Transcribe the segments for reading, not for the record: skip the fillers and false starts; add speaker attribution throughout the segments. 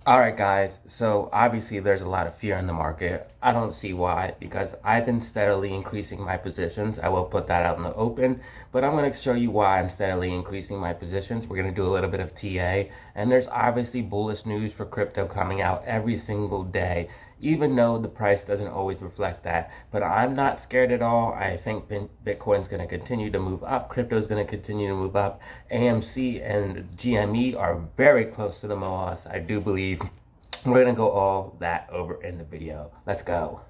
Speaker 1: All right, guys. So obviously there's a lot of fear in the market. I don't see why because I've been steadily increasing my positions. I will put that out in the open, but I'm going to show you why I'm steadily increasing my positions. We're going to do a little bit of TA, and there's obviously bullish news for crypto coming out every single day, even though the price doesn't always reflect that. But I'm not scared at all. I think Bitcoin's going to continue to move up. Crypto's going to continue to move up. AMC and GME are very close to the MOASS, I do believe. We're going to go all that over in the video. Let's go.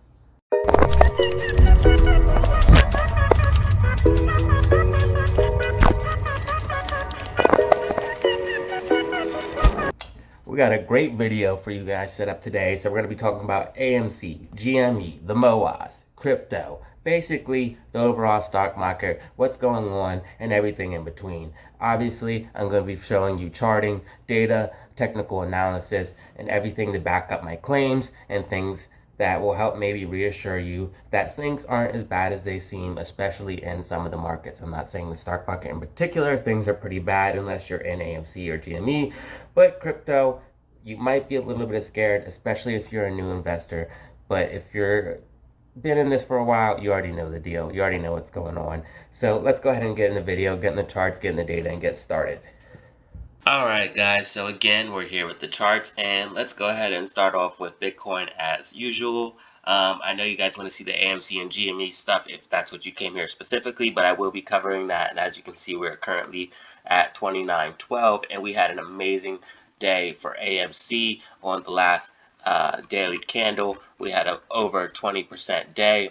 Speaker 1: We got a great video for you guys set up today. So we're going to be talking about AMC, GME, the MOASS, crypto, basically the overall stock market, what's going on, and everything in between. Obviously, I'm going to be showing you charting, data, technical analysis, and everything to back up my claims and things that will help maybe reassure you that things aren't as bad as they seem, especially in some of the markets. I'm not saying the stock market in particular, things are pretty bad unless you're in AMC or GME, but crypto, you might be a little bit scared, especially if you're a new investor. But if you're been in this for a while, you already know the deal. You already know what's going on. So let's go ahead and get in the video, get in the charts, get in the data, and get started. Alright guys, so again we're here with the charts, and let's go ahead and start off with Bitcoin as usual. I know you guys want to see the AMC and GME stuff if that's what you came here specifically, but I will be covering that. And as you can see, we're currently at 29.12, and we had an amazing day for AMC on the last daily candle. We had an over 20% day.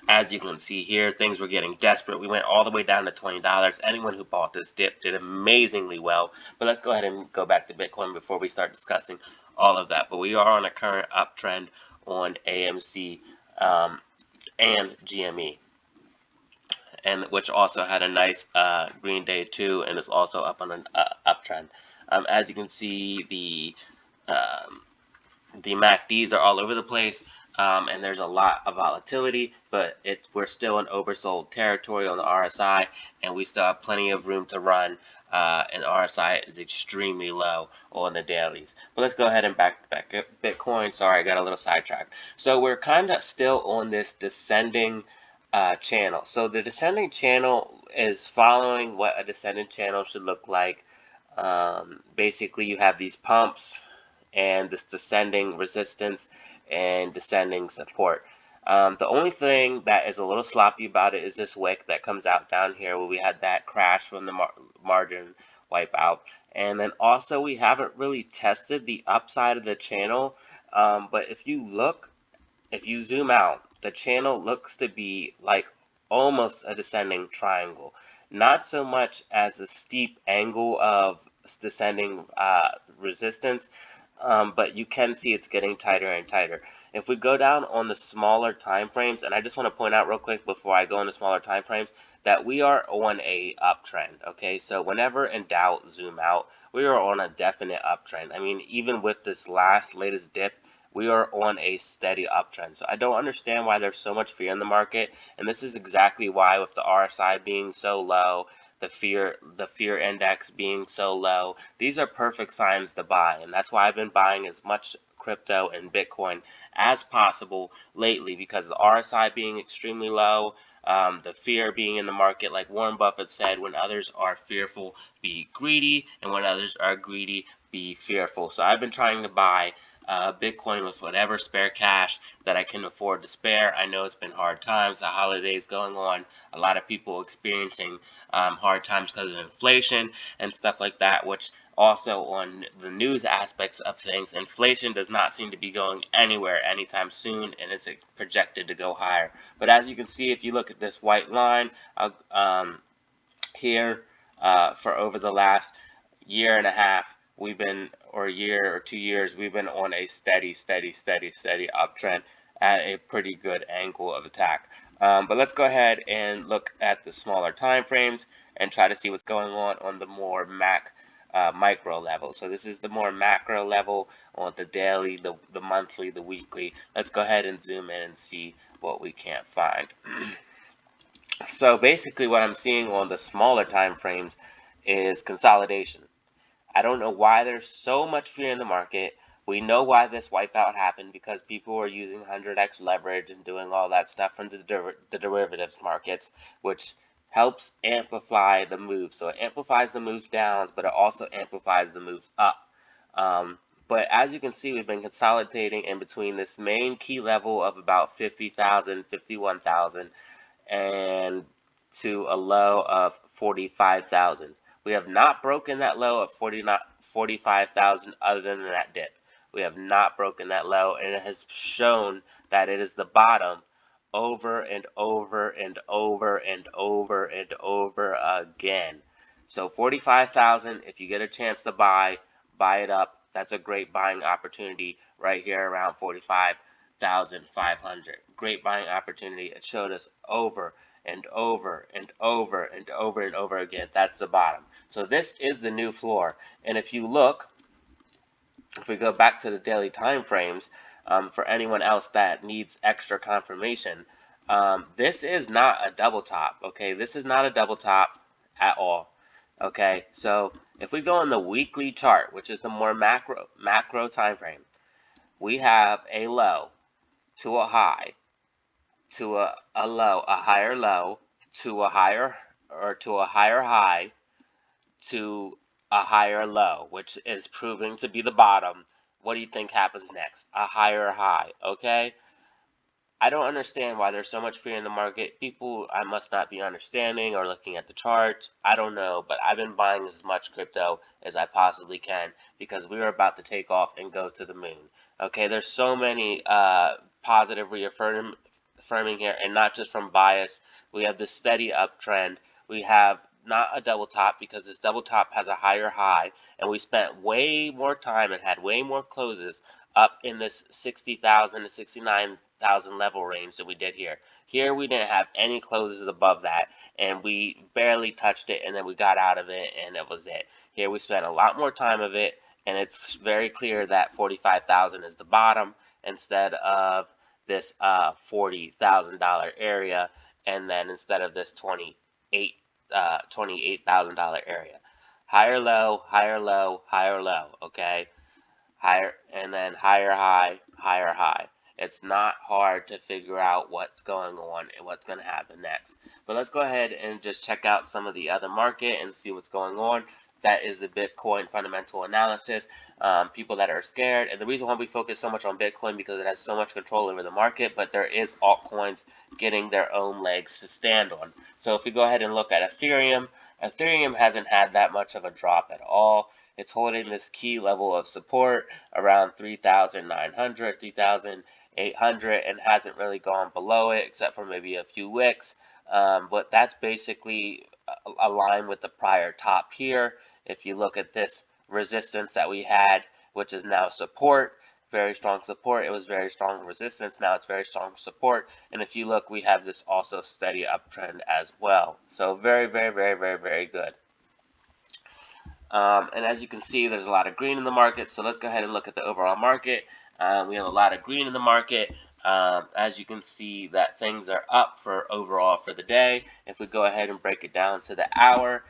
Speaker 1: As you can see here, things were getting desperate. We went all the way down to $20. Anyone who bought this dip did amazingly well. But let's go ahead and go back to Bitcoin before we start discussing all of that. But we are on a current uptrend on AMC and GME, and which also had a nice green day too, and is also up on an uptrend. As you can see, the MACDs are all over the place, and there's a lot of volatility, but we're still in oversold territory on the RSI, and we still have plenty of room to run, and RSI is extremely low on the dailies. But let's go ahead and back Bitcoin. Sorry, I got a little sidetracked. So we're kind of still on this descending channel. So the descending channel is following what a descending channel should look like. Basically, you have these pumps and this descending resistance and descending support. The only thing that is a little sloppy about it is this wick that comes out down here where we had that crash from the margin wipeout. And then also we haven't really tested the upside of the channel, but if you zoom out, the channel looks to be like almost a descending triangle. Not so much as a steep angle of descending resistance, but you can see it's getting tighter and tighter. If we go down on the smaller time frames, and I just want to point out real quick before I go into smaller time frames, that we are on a uptrend. Okay, so whenever in doubt, zoom out. We are on a definite uptrend. I mean, even with this latest dip, we are on a steady uptrend. So I don't understand why there's so much fear in the market, and this is exactly why, with the RSI being so low, the fear index being so low, these are perfect signs to buy. And that's why I've been buying as much crypto and Bitcoin as possible lately, because the RSI being extremely low, the fear being in the market, like Warren Buffett said, when others are fearful, be greedy, and when others are greedy, be fearful. So I've been trying to buy Bitcoin with whatever spare cash that I can afford to spare. I know it's been hard times, the holidays going on, a lot of people experiencing hard times because of inflation and stuff like that, which also on the news aspects of things, inflation does not seem to be going anywhere anytime soon, and it's projected to go higher. But as you can see, if you look at this white line here, for over the last year and a half, we've been, or a year or 2 years, we've been on a steady uptrend at a pretty good angle of attack. But let's go ahead and look at the smaller time frames and try to see what's going on the more micro level. So this is the more macro level on the daily, the monthly, the weekly. Let's go ahead and zoom in and see what we can't find. So basically what I'm seeing on the smaller time frames is consolidation. I don't know why there's so much fear in the market. We know why this wipeout happened, because people were using 100x leverage and doing all that stuff from the derivatives markets, which helps amplify the move. So it amplifies the moves down, but it also amplifies the moves up. But as you can see, we've been consolidating in between this main key level of about 50,000, 51,000, and to a low of 45,000. We have not broken that low of 45,000 other than that dip. We have not broken that low, and it has shown that it is the bottom over and over and over and over and over again. So 45,000, if you get a chance to buy it up. That's a great buying opportunity right here around 45,500. Great buying opportunity. It showed us over and over and over and over and over again. That's the bottom. So this is the new floor. And if you look, if we go back to the daily time frames, for anyone else that needs extra confirmation, this is not a double top. Okay, this is not a double top at all. Okay, so if we go on the weekly chart, which is the more macro time frame, we have a low to a high to a low, a higher low to a higher, or to a higher high to a higher low, which is proving to be the bottom. What do you think happens next? A higher high, okay? I don't understand why there's so much fear in the market. People, I must not be understanding or looking at the charts. I don't know, but I've been buying as much crypto as I possibly can, because we are about to take off and go to the moon. Okay, there's so many positive reaffirming here, and not just from bias. We have this steady uptrend. We have not a double top, because this double top has a higher high, and we spent way more time and had way more closes up in this 60,000 to 69,000 level range that we did here. Here we didn't have any closes above that, and we barely touched it, and then we got out of it, and that was it. Here we spent a lot more time of it, and it's very clear that 45,000 is the bottom instead of this $40,000 area, and then instead of this $28,000 area. Higher low, higher low, higher low, okay? Higher, and then higher high, higher high. It's not hard to figure out what's going on and what's going to happen next. But let's go ahead and just check out some of the other market and see what's going on. That is the Bitcoin fundamental analysis. People that are scared, and the reason why we focus so much on Bitcoin, because it has so much control over the market, but there is altcoins getting their own legs to stand on. So if we go ahead and look at Ethereum, Ethereum hasn't had that much of a drop at all. It's holding this key level of support around 3,900, 3,800, and hasn't really gone below it except for maybe a few wicks. But that's basically aligned with the prior top here. If you look at this resistance that we had, which is now support, very strong support. It was very strong resistance. Now it's very strong support. And if you look, we have this also steady uptrend as well. So very, very, very, very, very good. And as you can see, there's a lot of green in the market. So let's go ahead and look at the overall market. We have a lot of green in the market. As you can see, that things are up for overall for the day. If we go ahead and break it down to the hour,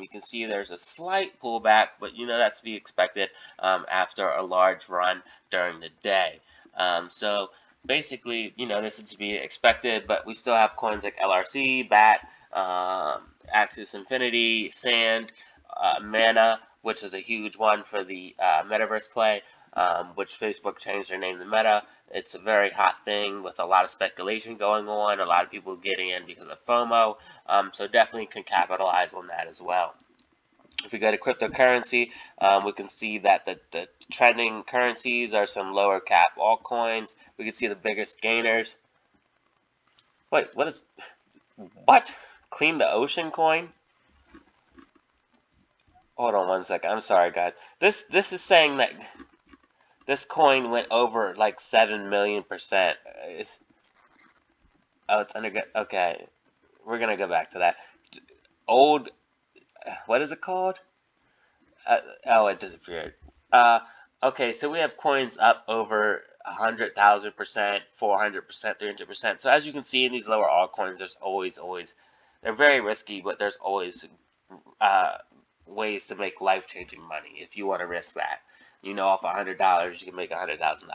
Speaker 1: you can see there's a slight pullback, but you know that's to be expected after a large run during the day. So basically, you know, this is to be expected, but we still have coins like LRC, BAT, Axis Infinity, Sand, Mana, which is a huge one for the metaverse play, which Facebook changed their name to Meta. It's a very hot thing with a lot of speculation going on, a lot of people getting in because of FOMO, so definitely can capitalize on that as well. If we go to cryptocurrency, we can see that the trending currencies are some lower cap altcoins. We can see the biggest gainers. Wait, what? Clean the Ocean coin? Hold on one second. I'm sorry, guys. This is saying that this coin went over like 7 million%. Oh, it's under. Okay, we're gonna go back to that. Old. What is it called? Oh, it disappeared. Okay, so we have coins up over 100,000%, 400%, 300%. So as you can see in these lower altcoins, there's always they're very risky, but there's always ways to make life-changing money if you want to risk that. You know, off $100, you can make $100,000.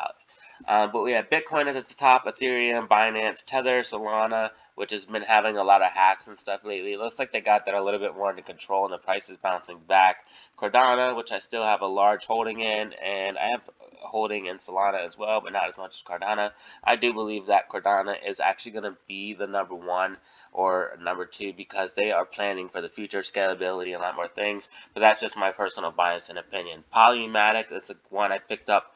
Speaker 1: But we have Bitcoin at the top, Ethereum, Binance, Tether, Solana, which has been having a lot of hacks and stuff lately. It looks like they got that a little bit more under control and the price is bouncing back. Cardano, which I still have a large holding in, and I have a holding in Solana as well, but not as much as Cardano. I do believe that Cardano is actually going to be the number one or number two because they are planning for the future scalability and a lot more things. But that's just my personal bias and opinion. Polymatic is the one I picked up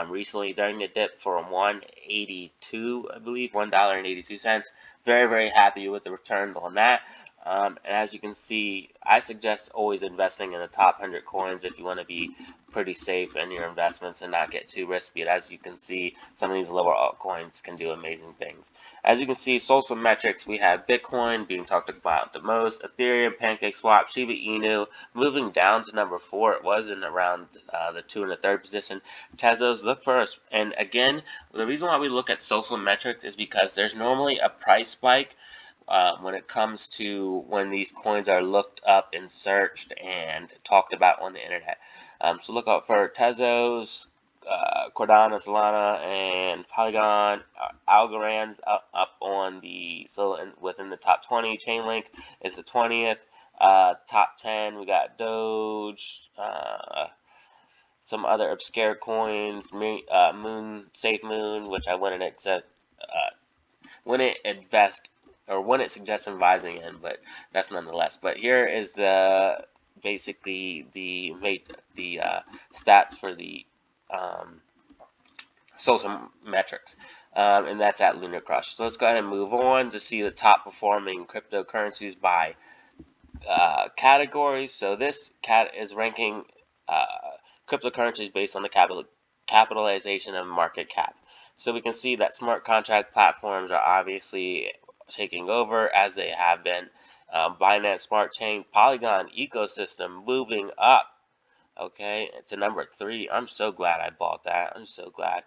Speaker 1: recently during the dip for $1.82, I believe, $1.82. Very, very happy with the return on that. And as you can see, I suggest always investing in the top 100 coins if you want to be pretty safe in your investments and not get too risky. And as you can see, some of these lower altcoins can do amazing things. As you can see, social metrics, we have Bitcoin being talked about the most, Ethereum, PancakeSwap, Shiba Inu moving down to number 4. It was in around the 2 and the 3rd position. Tezos, look first. And again, the reason why we look at social metrics is because there's normally a price spike when it comes to when these coins are looked up and searched and talked about on the internet. So look out for Tezos, Cardano, Solana, and Polygon. Algorand's up on the within the top 20. Chainlink is the 20th. Top 10, we got Doge, some other obscure coins, Safe Moon, which I wouldn't wouldn't suggest advising in, but that's nonetheless. But here is the basically the stats for the social metrics, and that's at Lunar Crush. So let's go ahead and move on to see the top performing cryptocurrencies by categories. So this is ranking cryptocurrencies based on the capitalization and market cap. So we can see that smart contract platforms are obviously taking over as they have been. Binance Smart Chain, Polygon ecosystem moving up, okay, to number 3. I'm so glad I bought that. I'm so glad.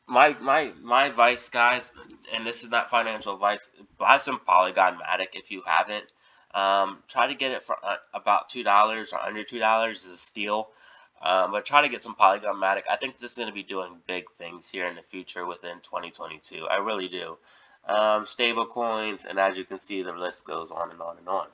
Speaker 1: My advice, guys, and this is not financial advice, buy some Polygon Matic if you haven't. Try to get it for about $2 or under $2 is a steal. But try to get some Polygon Matic. I think this is going to be doing big things here in the future within 2022. I really do. Stable coins, and as you can see, the list goes on and on and on.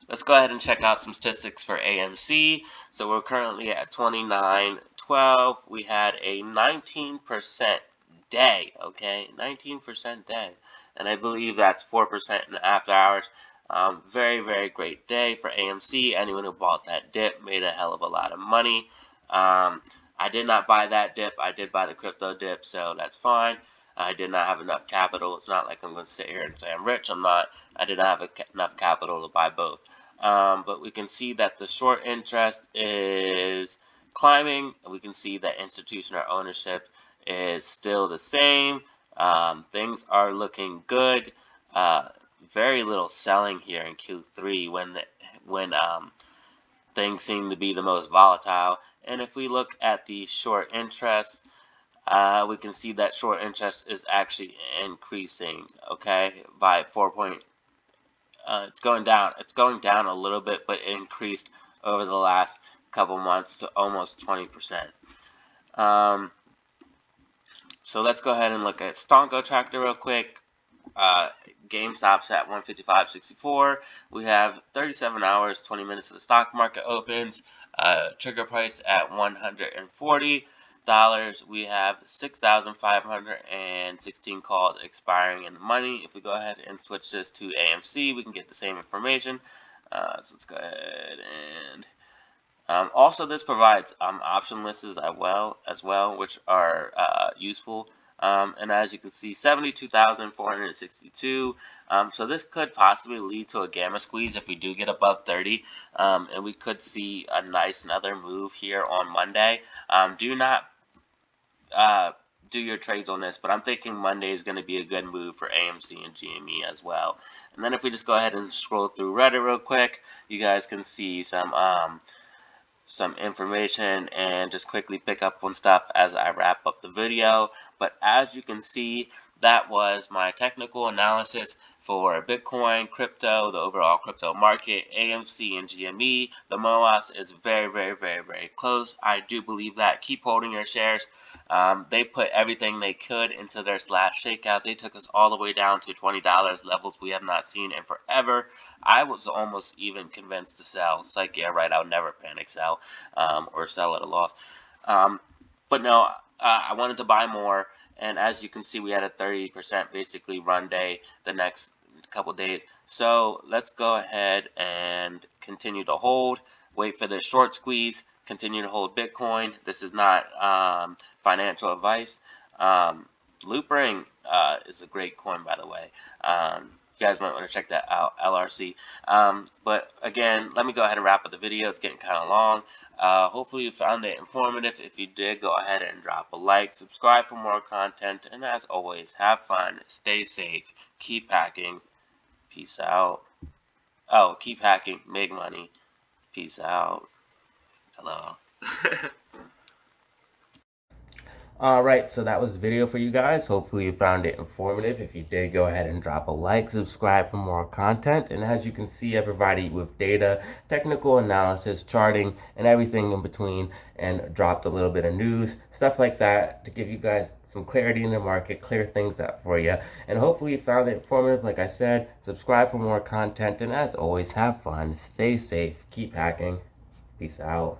Speaker 1: Let's go ahead and check out some statistics for AMC. So we're currently at 29.12. We had a 19% day, okay? 19% day. And I believe that's 4% in the after hours. Very, very great day for AMC. Anyone who bought that dip made a hell of a lot of money. I did not buy that dip. I did buy the crypto dip, so that's fine. I did not have enough capital. It's not like I'm going to sit here and say I'm rich. I'm not. I did not have enough capital to buy both. But we can see that the short interest is climbing. We can see that institutional ownership is still the same. Things are looking good. Very little selling here in Q3 when things seem to be the most volatile. And if we look at the short interest, we can see that short interest is actually increasing, okay, by 4 it's going down. It's going down a little bit, but it increased over the last couple months to almost 20%. So let's go ahead and look at Stonko Tractor real quick. GameStop's at 155.64. We have 37 hours, 20 minutes of the stock market opens. Trigger price at $140. We have 6,516 calls expiring in the money. If we go ahead and switch this to AMC, we can get the same information. So let's go ahead and also this provides option lists as well, which are useful. And as you can see, 72,462. So this could possibly lead to a gamma squeeze if we do get above 30. And we could see a nice another move here on Monday. Do not do your trades on this, but I'm thinking Monday is going to be a good move for AMC and GME as well. And then if we just go ahead and scroll through Reddit real quick, you guys can see some information and just quickly pick up on stuff as I wrap up the video. But as you can see, that was my technical analysis for Bitcoin, crypto, the overall crypto market, AMC and GME. The MOASS is very, very, very, very close. I do believe that. Keep holding your shares. They put everything they could into their slash shakeout. They took us all the way down to $20 levels we have not seen in forever. I was almost even convinced to sell. It's like, yeah, right, I'll never panic sell or sell at a loss. But no, I wanted to buy more. And as you can see, we had a 30% basically run day the next couple days. So let's go ahead and continue to hold, wait for the short squeeze, continue to hold Bitcoin. This is not financial advice. Loopring is a great coin, by the way. You guys might want to check that out, LRC. But again, let me go ahead and wrap up the video. It's getting kind of long. Hopefully you found it informative. If you did, go ahead and drop a like, subscribe for more content, and as always, have fun, stay safe, keep hacking. Peace out. Oh, keep hacking, make money. Peace out. Hello.
Speaker 2: Alright, so that was the video for you guys. Hopefully you found it informative. If you did, go ahead and drop a like, subscribe for more content. And as you can see, I provided you with data, technical analysis, charting, and everything in between, and dropped a little bit of news, stuff like that, to give you guys some clarity in the market, clear things up for you. And hopefully you found it informative. Like I said, subscribe for more content. And as always, have fun, stay safe, keep hacking. Peace out.